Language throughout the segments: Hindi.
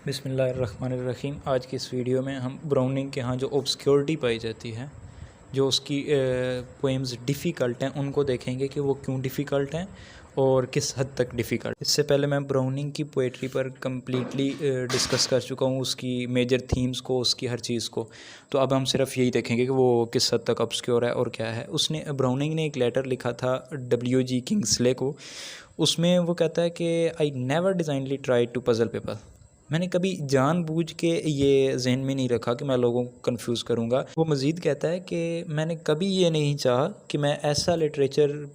बिस्मिल्लाहिर्रहमानिर्रहीम। आज की इस वीडियो में हम ब्राउनिंग के यहाँ जो ऑब्सक्योरिटी पाई जाती है, जो उसकी पोएम्स डिफ़िकल्ट हैं, उनको देखेंगे कि वो क्यों डिफ़िकल्ट हैं और किस हद तक डिफ़िकल्ट। इससे पहले मैं ब्राउनिंग की पोएट्री पर कम्प्लीटली डिस्कस कर चुका हूँ, उसकी मेजर थीम्स को, उसकी हर चीज़ को। तो अब हम सिर्फ यही देखेंगे कि वो किस हद तक ऑब्सक्योर है और क्या है। ब्राउनिंग ने एक लेटर लिखा था W.G. किंग्सले को। उसमें वो कहता है कि I never designedly try to puzzle people. मैंने कभी जानबूझ के ये ज़हन में नहीं रखा कि मैं लोगों को कंफ्यूज करूँगा। वो मज़ीद कहता है कि मैंने कभी ये नहीं चाहा कि मैं ऐसा लिटरेचर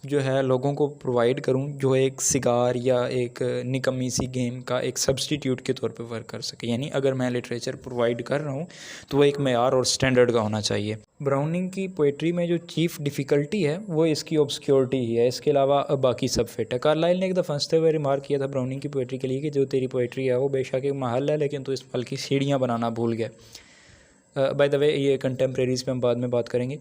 जो है लोगों को प्रोवाइड करूँ जो एक सिगार या एक निकम्मी सी गेम का एक सब्स्टिट्यूट के तौर पे वर्क कर सके। यानी अगर मैं लिटरेचर प्रोवाइड कर रहा हूँ तो वो एक मेयार और स्टैंडर्ड का होना चाहिए। ब्राउनिंग की पोइट्री में जो चीफ़ डिफ़िकल्टी है वो इसकी ऑब्सक्योरिटी ही है, इसके अलावा बाकी सब फिट है। कार्लाइल ने एक दफ़ा हंसते हुए रिमार्क किया था ब्राउनिंग की पोइट्री के लिए कि जो तेरी पोइट्री है वो बेशक एक महल है, लेकिन तो इस महल की सीढ़ियाँ बनाना भूल गए। बाय द वे ये कंटेम्प्रेरीज़ पे हम बाद में बात करेंगे।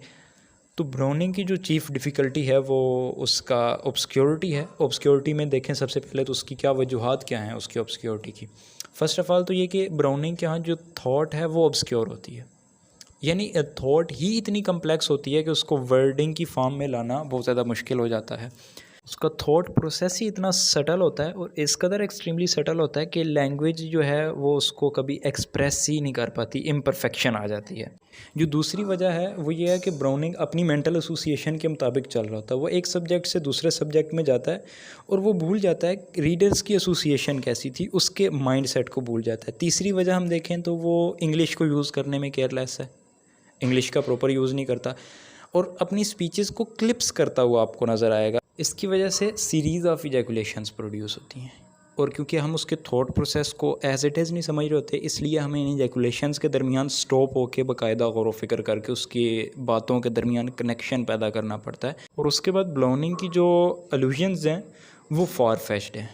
तो ब्राउनिंग की जो चीफ़ डिफ़िकल्टी है वो उसका ऑब्सक्योरिटी है। ऑब्सक्योरिटी में देखें सबसे पहले तो उसकी क्या वजूहात क्या हैं उसकी ऑब्सक्योरिटी की। फ़र्स्ट ऑफ़ ऑल तो ये कि ब्राउनिंग के यहाँ जो थॉट है वो ऑब्सक्योर होती है। यानी थॉट ही इतनी कम्प्लेक्स होती है कि उसको वर्डिंग की फॉर्म में लाना बहुत ज़्यादा मुश्किल हो जाता है। उसका थॉट प्रोसेस ही इतना सटल होता है और इस कदर एक्सट्रीमली सटल होता है कि लैंग्वेज जो है वो उसको कभी एक्सप्रेस ही नहीं कर पाती, इम्परफेक्शन आ जाती है। जो दूसरी वजह है वो ये है कि ब्राउनिंग अपनी मेंटल एसोसिएशन के मुताबिक चल रहा होता है। वो एक सब्जेक्ट से दूसरे सब्जेक्ट में जाता है और वो भूल जाता है रीडर्स की एसोसिएशन कैसी थी, उसके माइंड सेट को भूल जाता है। तीसरी वजह हम देखें तो वो इंग्लिश को यूज़ करने में केयरलेस है, इंग्लिश का प्रॉपर यूज़ नहीं करता और अपनी स्पीचेस को क्लिप्स करता हुआ आपको नज़र आएगा। इसकी वजह से सीरीज़ ऑफ इजैकुलेशंस प्रोड्यूस होती हैं और क्योंकि हम उसके थॉट प्रोसेस को एज इट इज़ नहीं समझ रहे होते, इसलिए हमें इन इजैकुलेशंस के दरमियान स्टॉप होकर बाकायदा गौर व फिक्र करके उसकी बातों के दरमियान कनेक्शन पैदा करना पड़ता है। और उसके बाद ब्राउनिंग की जो अलूजन्स हैं वो फार फेच्ड हैं।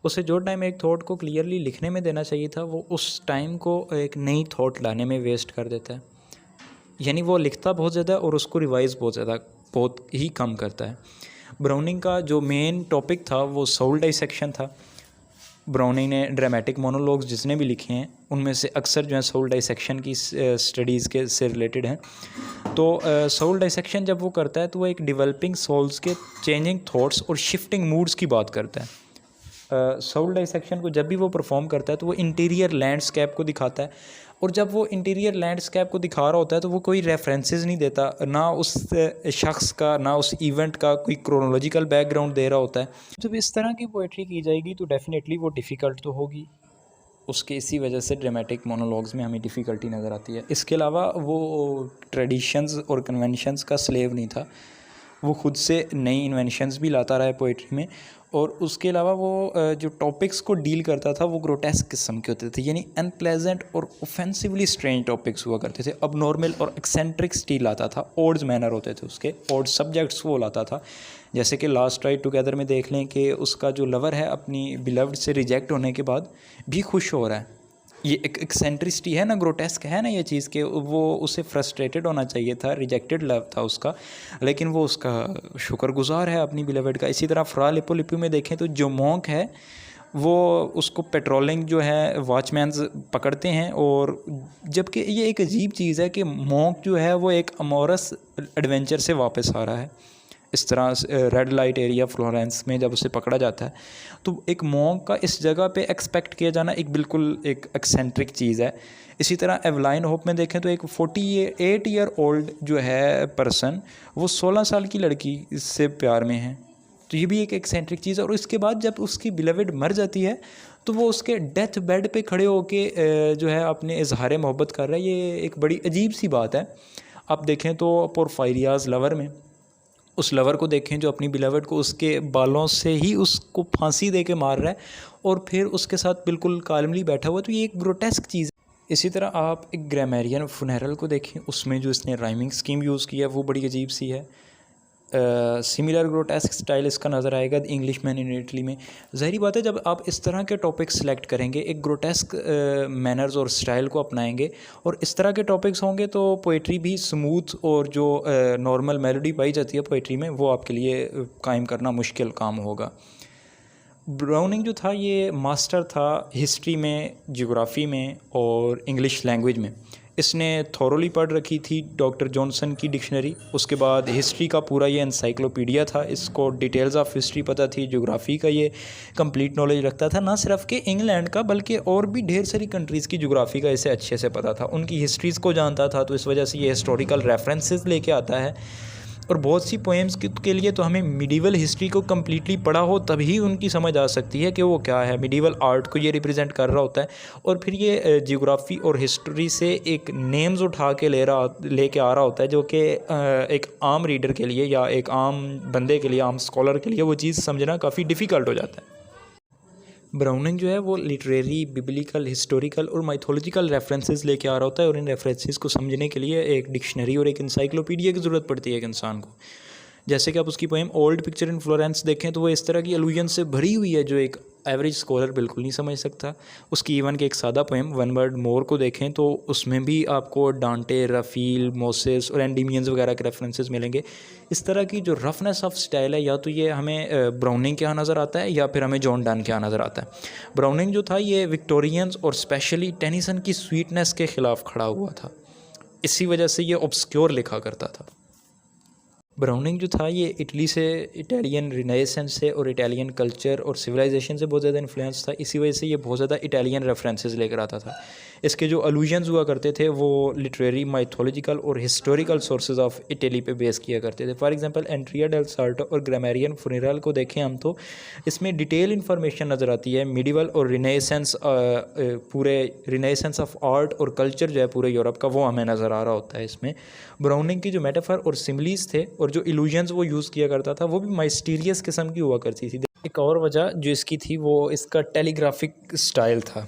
उसे जो टाइम एक थॉट को क्लियरली लिखने में देना चाहिए था वो उस टाइम को एक नई थॉट लाने में वेस्ट कर देता है। यानी वो लिखता बहुत ज़्यादा और उसको रिवाइज़ बहुत ही कम करता है। ब्राउनिंग का जो मेन टॉपिक था वो सोल डाइसेक्शन था। ब्राउनिंग ने ड्रामेटिक मोनोलॉग्स जितने भी लिखे हैं उनमें से अक्सर जो है सोल डाइसेक्शन की स्टडीज़ के से रिलेटेड हैं। तो सोल डाइसेक्शन जब वो करता है तो वो एक डेवलपिंग सोल्स के चेंजिंग थॉट्स और शिफ्टिंग मूड्स की बात करता है। सोल डाइसेक्शन को जब भी वो परफॉर्म करता है तो वो इंटीरियर लैंडस्केप को दिखाता है और जब वो इंटीरियर लैंडस्केप को दिखा रहा होता है तो वो कोई रेफरेंसेस नहीं देता, ना उस शख्स का ना उस इवेंट का कोई क्रोनोलॉजिकल बैकग्राउंड दे रहा होता है। जब इस तरह की पोइट्री की जाएगी तो डेफिनेटली वो डिफ़िकल्ट तो होगी, उसके इसी वजह से ड्रामेटिक मोनोलॉग्स में हमें डिफ़िकल्टी नज़र आती है। इसके अलावा वो ट्रेडिशंस और कन्वेंशंस का स्लेव नहीं था, वो खुद से नई इन्वेंशंस भी लाता रहा है पोइट्री में। और उसके अलावा वो जो टॉपिक्स को डील करता था वो ग्रोटेस्क किस्म के होते थे, यानी अनप्लेजेंट और ऑफेंसिवली स्ट्रेंज टॉपिक्स हुआ करते थे। अब नॉर्मल और एक्सेंट्रिक स्टील आता था, ओड्स मैनर होते थे उसके, ओड सब्जेक्ट्स वो लाता था। जैसे कि लास्ट राइड टुगेदर में देख लें कि उसका जो लवर है अपनी बिलव्ड से रिजेक्ट होने के बाद भी खुश हो रहा है। ये एक एक्सेंट्रिसिटी है ना, ग्रोटेस्क है ना ये चीज़ के वो उसे फ्रस्ट्रेटेड होना चाहिए था, रिजेक्टेड लव था उसका, लेकिन वो उसका शुक्रगुजार है अपनी बिलवेड का। इसी तरह फ्रा लिपो लिपो में देखें तो जो मॉन्क है वो उसको पेट्रोलिंग जो है वॉचमैन्स पकड़ते हैं, और जबकि ये एक अजीब चीज़ है कि मॉन्क जो है वो एक अमोरस एडवेंचर से वापस आ रहा है। इस तरह रेड लाइट एरिया फ्लोरेंस में जब उसे पकड़ा जाता है तो एक मॉन्क का इस जगह पे एक्सपेक्ट किया जाना एक बिल्कुल एक एक्सेंट्रिक चीज़ है। इसी तरह एवलाइन होप में देखें तो एक 48 ईयर ओल्ड जो है पर्सन वो 16 साल की लड़की से प्यार में है, तो ये भी एक एक्सेंट्रिक चीज़ है। और इसके बाद जब उसकी बिलवेड मर जाती है तो वो उसके डेथ बेड पे खड़े होके जो है अपने इजहार मोहब्बत कर रहा है। ये एक बड़ी अजीब सी बात है। आप देखें तो पोरफायरियाज लवर में उस लवर को देखें जो अपनी बिलवेड को उसके बालों से ही उसको फांसी दे के मार रहा है और फिर उसके साथ बिल्कुल कालमली बैठा हुआ, तो ये एक ग्रोटेस्क चीज़ है। इसी तरह आप एक ग्रामेरियन फुनरल को देखें, उसमें जो इसने राइमिंग स्कीम यूज़ की है वो बड़ी अजीब सी है। सिमिलर ग्रोटेस्क स्टाइल इसका नज़र आएगा the English man in Italy में। ज़ाहिर बात है जब आप इस तरह के टॉपिक सेलेक्ट करेंगे, एक ग्रोटेस्क मैनर्स और स्टाइल को अपनाएंगे और इस तरह के टॉपिक्स होंगे तो पोइट्री भी स्मूथ और जो नॉर्मल मेलोडी पाई जाती है पोइट्री में वो आपके लिए कायम करना मुश्किल काम होगा। ब्राउनिंग जो था ये मास्टर था हिस्ट्री में, ज्योग्राफ़ी में और इंग्लिश लैंग्वेज में। इसने थॉरोली पढ़ रखी थी डॉक्टर जॉनसन की डिक्शनरी। उसके बाद हिस्ट्री का पूरा ये एनसाइक्लोपीडिया था, इसको डिटेल्स ऑफ हिस्ट्री पता थी। ज्योग्राफ़ी का ये कंप्लीट नॉलेज रखता था, ना सिर्फ कि इंग्लैंड का बल्कि और भी ढेर सारी कंट्रीज़ की ज्योग्राफ़ी का इसे अच्छे से पता था, उनकी हिस्ट्रीज़ को जानता था। तो इस वजह से ये हिस्टोरिकल रेफरेंसेस लेके आता है। और बहुत सी पोएम्स के लिए तो हमें मिडीवल हिस्ट्री को कम्प्लीटली पढ़ा हो तभी उनकी समझ आ सकती है कि वो क्या है। मिडीवल आर्ट को ये रिप्रेजेंट कर रहा होता है और फिर ये जियोग्राफ़ी और हिस्ट्री से एक नेम्स उठा के लेके आ रहा होता है, जो कि एक आम रीडर के लिए या एक आम बंदे के लिए, आम स्कॉलर के लिए वो चीज़ समझना काफ़ी डिफ़िकल्ट हो जाता है। ब्राउनिंग जो है वो लिटरेरी, बिब्लिकल, हिस्टोरिकल और माइथोलॉजिकल रेफरेंसेस लेके आ रहा होता है और इन रेफरेंसेस को समझने के लिए एक डिक्शनरी और एक इंसाइक्लोपीडिया की ज़रूरत पड़ती है एक इंसान को। जैसे कि आप उसकी poem old picture in Florence देखें तो वो इस तरह की अलूजन से भरी हुई है जो एक एवरेज स्कॉलर बिल्कुल नहीं समझ सकता। उसकी इवन के एक सादा पोएम वन वर्ड मोर को देखें तो उसमें भी आपको डांटे, रफ़ील, मोसेस और एंडीमियंस वगैरह के रेफरेंसेस मिलेंगे। इस तरह की जो रफनेस ऑफ स्टाइल है, या तो ये हमें ब्राउनिंग के यहाँ नज़र आता है या फिर हमें जॉन डन के यहाँ नज़र आता है। ब्राउनिंग जो था ये विक्टोरियंस और स्पेशली टेनिसन की स्वीटनेस के ख़िलाफ़ खड़ा हुआ था, इसी वजह से ये ऑब्सक्योर लिखा करता था। ब्राउनिंग जो था ये इटली से, इटालियन रिनेसेंस से और इटालियन कल्चर और सिविलाइजेशन से बहुत ज़्यादा इन्फ्लुएंस था। इसी वजह से ये बहुत ज़्यादा इटालियन रेफरेंसेस लेकर आता था। इसके जो अलूजन्स हुआ करते थे वो लिटरेरी, माइथोलॉजिकल और हिस्टोरिकल सोर्सेज ऑफ इटली पे बेस किया करते थे। For example Andrea del Sarto और ग्रामेरियन फुनेरल को देखें हम तो इसमें डिटेल इन्फॉर्मेशन नज़र आती है। मिडिवल और रिनेसेंस, पूरे रिनेसेंस ऑफ आर्ट और कल्चर जो है पूरे यूरोप का, वो हमें नज़र आ रहा होता है इसमें। ब्राउनिंग की जो मेटाफर और सिमिलीज थे और जो इल्यूजन्स वो यूज़ किया करता था वो भी माइस्टीरियस किस्म की हुआ करती थी। एक और वजह जो इसकी थी वो इसका टेलीग्राफिक स्टाइल था,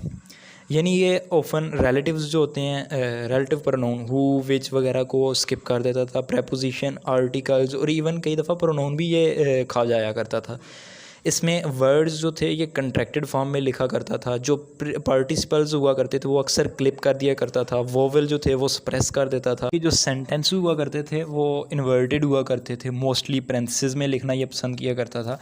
यानी ये ओफन रिलेटिव्स जो होते हैं, रिलेटिव प्रोनाउन हु, विच वगैरह को स्किप कर देता था। प्रेपोजिशन, आर्टिकल्स और इवन कई दफ़ा प्रोनाउन भी ये खा जाया करता था। इसमें वर्ड्स जो थे ये कंट्रैक्टेड फॉर्म में लिखा करता था। जो पार्टिसिपल्स हुआ करते थे वो अक्सर क्लिप कर दिया करता था। वोवेल जो थे वो स्प्रेस कर देता था। जो सेंटेंस हुआ करते थे वो इन्वर्टेड हुआ करते थे। मोस्टली पेरेंथेसिस में लिखना ये पसंद किया करता था।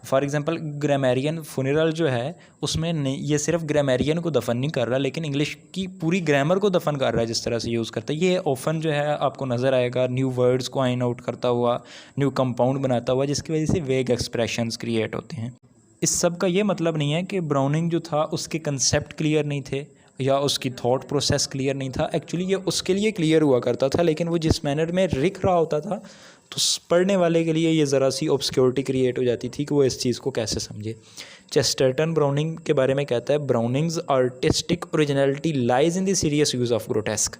फॉर एग्जांपल ग्रामेरियन फुनरल जो है उसमें ये सिर्फ ग्रामेरियन को दफन नहीं कर रहा, लेकिन इंग्लिश की पूरी ग्रामर को दफन कर रहा है जिस तरह से यूज़ करता है। ये ऑफन जो है आपको नज़र आएगा न्यू वर्ड्स को आइन आउट करता हुआ, न्यू कंपाउंड बनाता हुआ, जिसकी वजह से वेग एक्सप्रेशंस क्रिएट होते हैं। इस सब का ये मतलब नहीं है कि ब्राउनिंग जो था उसके कंसेप्ट क्लियर नहीं थे या उसकी थॉट प्रोसेस क्लियर नहीं था। एक्चुअली ये उसके लिए क्लियर हुआ करता था, लेकिन वो जिस मैनर में लिख रहा होता था तो पढ़ने वाले के लिए ये ज़रा सी ऑब्सक्योरिटी क्रिएट हो जाती थी कि वो इस चीज़ को कैसे समझे। चेस्टरटन ब्राउनिंग के बारे में कहता है, Browning's artistic originality lies in the serious use of grotesque.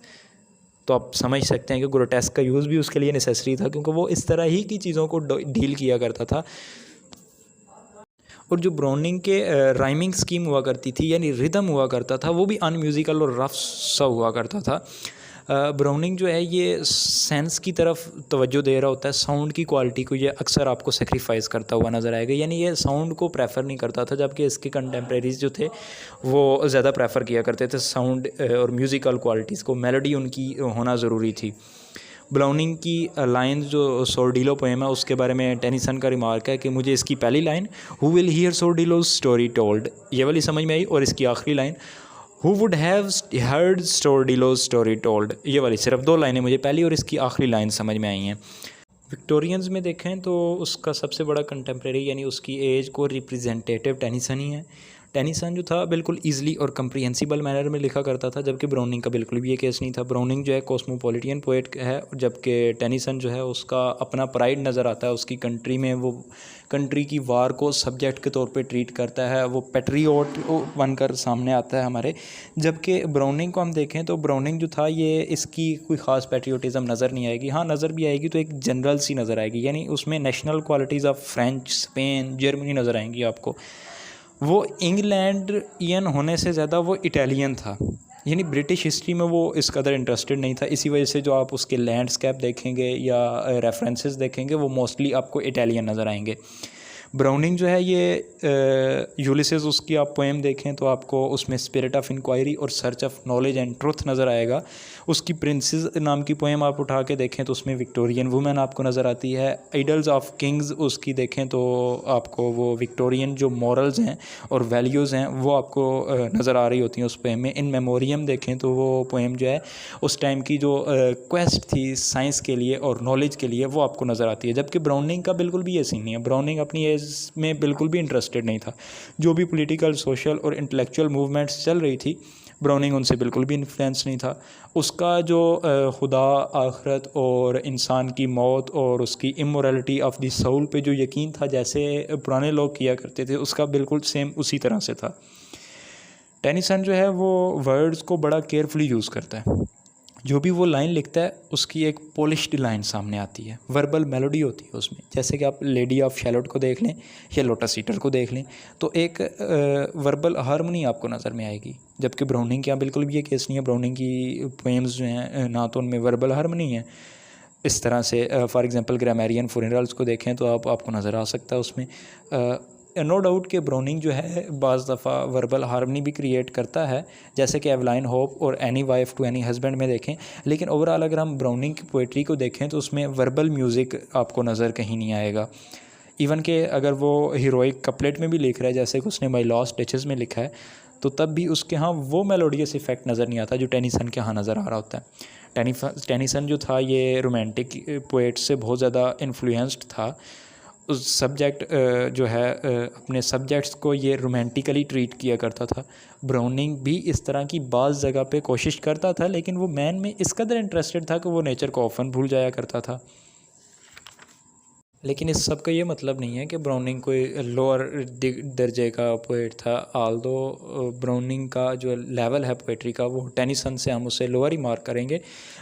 तो आप समझ सकते हैं कि ग्रोटेस्क का यूज़ भी उसके लिए नेसेसरी था, क्योंकि वो इस तरह ही की चीज़ों को डील किया करता था। और जो ब्राउनिंग के राइमिंग स्कीम हुआ करती थी, यानी रिदम हुआ करता था, वो भी अनम्यूज़िकल और रफ सा हुआ करता था। ब्राउनिंग जो है ये सेंस की तरफ तवज्जो दे रहा होता है, साउंड की क्वालिटी को ये अक्सर आपको सेक्रीफाइस करता हुआ नज़र आएगा, यानी ये साउंड को प्रेफर नहीं करता था, जबकि इसके कंटेम्प्रेरीज जो थे वो ज़्यादा प्रेफर किया करते थे साउंड और म्यूज़िकल क्वालिटीज़ को। मेलोडी उनकी होना ज़रूरी थी। ब्राउनिंग की लाइन जो सोर्डिलो पोएम है उसके बारे में टेनिसन का रिमार्क है कि मुझे इसकी पहली line who will hear Sordello's story told, ये वाली समझ में आई, और इसकी आखिरी line who would have heard Sordello's story told, ये वाली सिर्फ 2 लाइनें मुझे पहली और इसकी आखिरी लाइन समझ में आई हैं। विक्टोरियंस में देखें तो उसका सबसे बड़ा कंटेम्प्रेरी यानी उसकी एज को रिप्रेजेंटेटिव टेनिसन ही है। टेनिसन जो था बिल्कुल ईजिली और कंप्रीहेंसिबल मैनर में लिखा करता था, जबकि ब्राउनिंग का बिल्कुल भी ये केस नहीं था। ब्राउनिंग जो है कॉस्मोपॉलिटियन पोएट है, जबकि टेनिसन जो है उसका अपना प्राइड नज़र आता है उसकी कंट्री में। वो कंट्री की वार को सब्जेक्ट के तौर पे ट्रीट करता है, वो पेट्रियोट बनकर सामने आता है हमारे। जबकि ब्राउनिंग को हम देखें तो ब्राउनिंग जो था ये इसकी कोई ख़ास पेट्रियोटिज़म नज़र नहीं आएगी। हाँ, नज़र भी आएगी तो एक जनरल सी नज़र आएगी, यानी उसमें national qualities of French, Spain, Germany नज़र आएंगी आपको। वो इंग्लैंडियन होने से ज़्यादा वो इटालियन था, यानी ब्रिटिश हिस्ट्री में वो इस कदर इंटरेस्टेड नहीं था। इसी वजह से जो आप उसके लैंडस्केप देखेंगे या रेफरेंसेस देखेंगे वो मोस्टली आपको इटालियन नज़र आएंगे। ब्राउनिंग जो है ये यूलिसेस, उसकी आप पोएम देखें तो आपको उसमें स्पिरिट ऑफ इंक्वायरी और search of knowledge and truth नज़र आएगा। उसकी प्रिंसेस नाम की पोएम आप उठा के देखें तो उसमें विक्टोरियन वुमेन आपको नज़र आती है। आइडल्स ऑफ किंग्स उसकी देखें तो आपको वो विक्टोरियन जो मॉरल्स हैं और वैल्यूज़ हैं वो आपको नज़र आ रही होती हैं उस पोएम में। इन मेमोरियम देखें तो वो पोएम जो है उस टाइम की जो क्वेस्ट थी साइंस के लिए और नॉलेज के लिए वो आपको नज़र आती है। जबकि ब्राउनिंग का बिल्कुल भी ये सीन नहीं है। ब्राउनिंग अपनी एज में बिल्कुल भी इंटरेस्टेड नहीं था। जो भी पॉलिटिकल, सोशल और इंटेलेक्चुअल मूवमेंट्स चल रही थी, ब्राउनिंग उनसे बिल्कुल भी इन्फ्लुएंस नहीं था। उसका जो खुदा, आखिरत और इंसान की मौत और उसकी इमोरलिटी ऑफ द सोल पे जो यकीन था, जैसे पुराने लोग किया करते थे, उसका बिल्कुल सेम उसी तरह से था। टेनिसन जो है वो वर्ड्स को बड़ा केयरफुली यूज़ करता है। जो भी वो लाइन लिखता है उसकी एक पॉलिश्ड लाइन सामने आती है, वर्बल मेलोडी होती है उसमें। जैसे कि आप लेडी ऑफ शैलोट को देख लें या लोटस ईटर को देख लें तो एक वर्बल हार्मनी आपको नज़र में आएगी। जबकि ब्राउनिंग के यहाँ बिल्कुल भी ये केस नहीं है। ब्राउनिंग की पोएम्स जो हैं ना तो उनमें वर्बल हार्मनी है इस तरह से। फॉर एग्जांपल ग्रामेरियन फुनरल्स को देखें तो आपको नज़र आ सकता है उसमें। नो डाउट कि ब्राउनिंग जो है बाज़ दफ़ा वर्बल हार्मनी भी क्रिएट करता है, जैसे कि एवलाइन होप और any wife to any husband में देखें। लेकिन ओवरऑल अगर हम ब्राउनिंग की पोइट्री को देखें तो उसमें वर्बल म्यूज़िक आपको नज़र कहीं नहीं आएगा। इवन कि अगर वो हीरोइक कपलेट में भी लिख रहा है, जैसे कि उसने माई लॉस्ट टचेस में लिखा है, तो तब भी उसके यहाँ वो मेलोडियस इफ़ेक्ट नज़र नहीं आता जो टेनिसन के यहाँ नज़र आ रहा होता है। टेनिसन जो था ये रोमांटिक पोएट से बहुत ज़्यादा इन्फ्लुएंस्ड था। उस सब्जेक्ट जो है अपने सब्जेक्ट्स को ये रोमांटिकली ट्रीट किया करता था। ब्राउनिंग भी इस तरह की बाज़ जगह पे कोशिश करता था, लेकिन वो मैन में इस कदर इंटरेस्टेड था कि वो नेचर को ऑफन भूल जाया करता था। लेकिन इस सब का ये मतलब नहीं है कि ब्राउनिंग कोई लोअर दर्जे का पोएट था। आल्दो ब्राउनिंग का जो लेवल है पोएट्री का वो टेनिसन से हम उसे लोअर ही मार्क करेंगे,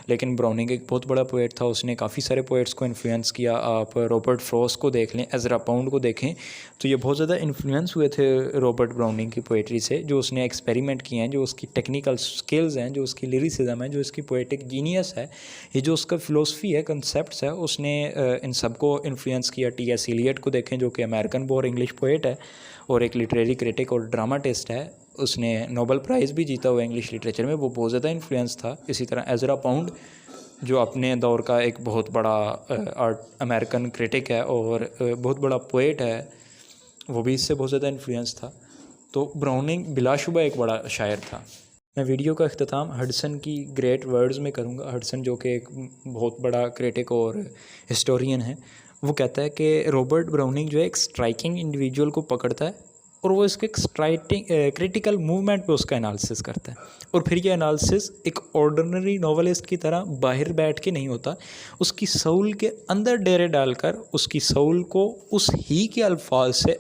लेकिन ब्राउनिंग एक बहुत बड़ा पोएट था। उसने काफ़ी सारे पोएट्स को इन्फ्लुएंस किया। आप रॉबर्ट फ्रॉस्ट को देख लें, एज़रा पाउंड को देखें तो ये बहुत ज़्यादा इन्फ्लुएंस हुए थे रॉबर्ट ब्राउनिंग की पोएट्री से। जो उसने एक्सपेरिमेंट किए हैं, जो उसकी टेक्निकल स्किल्स हैं, जो उसकी लिरिसिज्म है, जो उसकी पोएटिक जीनियस है, ये जो उसका फ़िलोसफी है, कंसेप्ट्स है, उसने इन सबको इन्फ्लुएंस किया। टी.एस. एलियट को देखें जो कि अमेरिकन बोर्न इंग्लिश पोएट है और एक लिटरेरी क्रिटिक और ड्रामाटिस्ट है। उसने नोबेल प्राइज़ भी जीता हुआ इंग्लिश लिटरेचर में, वो बहुत ज़्यादा इन्फ्लुएंस था। इसी तरह एज़रा पाउंड जो अपने दौर का एक बहुत बड़ा आर्ट अमेरिकन क्रिटिक है और बहुत बड़ा पोएट है, वो भी इससे बहुत ज़्यादा इन्फ्लुएंस था। तो ब्राउनिंग बिलाशुबा एक बड़ा शायर था। मैं वीडियो का अख्तिताम हडसन की ग्रेट वर्ड्स में करूँगा। हडसन जो कि एक बहुत बड़ा क्रिटिक और हिस्टोरियन है, वो कहता है कि रॉबर्ट ब्राउनिंग जो है एक स्ट्राइकिंग इंडिविजुअल को पकड़ता है और वो इसके एक क्रिटिकल मूवमेंट पे उसका एनालिसिस करता है। और फिर ये एनालिसिस एक ऑर्डिनरी नॉवेलिस्ट की तरह बाहर बैठ के नहीं होता, उसकी सोल के अंदर डेरे डालकर उसकी सोल को उस ही के अल्फाज से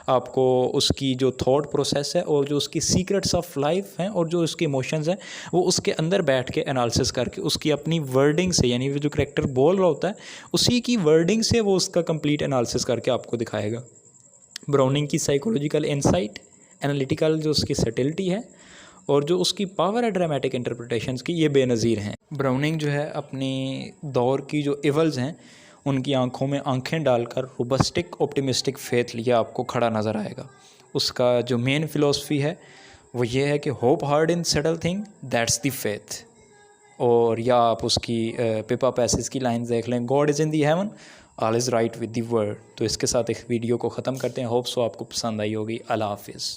आपको उसकी जो थॉट प्रोसेस है और जो उसकी सीक्रेट्स ऑफ लाइफ हैं और जो उसके इमोशंस हैं वो उसके अंदर बैठ के एनालिसिस करके उसकी अपनी वर्डिंग से, यानी वो जो करैक्टर बोल रहा होता है उसी की वर्डिंग से वो उसका कंप्लीट एनालिसिस करके आपको दिखाएगा। ब्राउनिंग की साइकोलॉजिकल इंसाइट, एनालिटिकल जो उसकी सटिलिटी है और जो उसकी पावर है ड्रामेटिक इंटरप्रिटेशंस की, ये बेनज़ीर हैं। ब्राउनिंग जो है अपने दौर की जो इवल्स हैं उनकी आंखों में आंखें डालकर रोबस्टिक ऑप्टिमिस्टिक फेथ लिया आपको खड़ा नज़र आएगा। उसका जो मेन फ़िलोसफी है वो ये है कि hope hard in settle thing that's the faith. और या आप उसकी पिपा पैसेज की लाइन देख लें, God is in the heaven all is right with the world. तो इसके साथ एक वीडियो को ख़त्म करते हैं। होप सो आपको पसंद आई होगी। अल्लाह हाफिज़।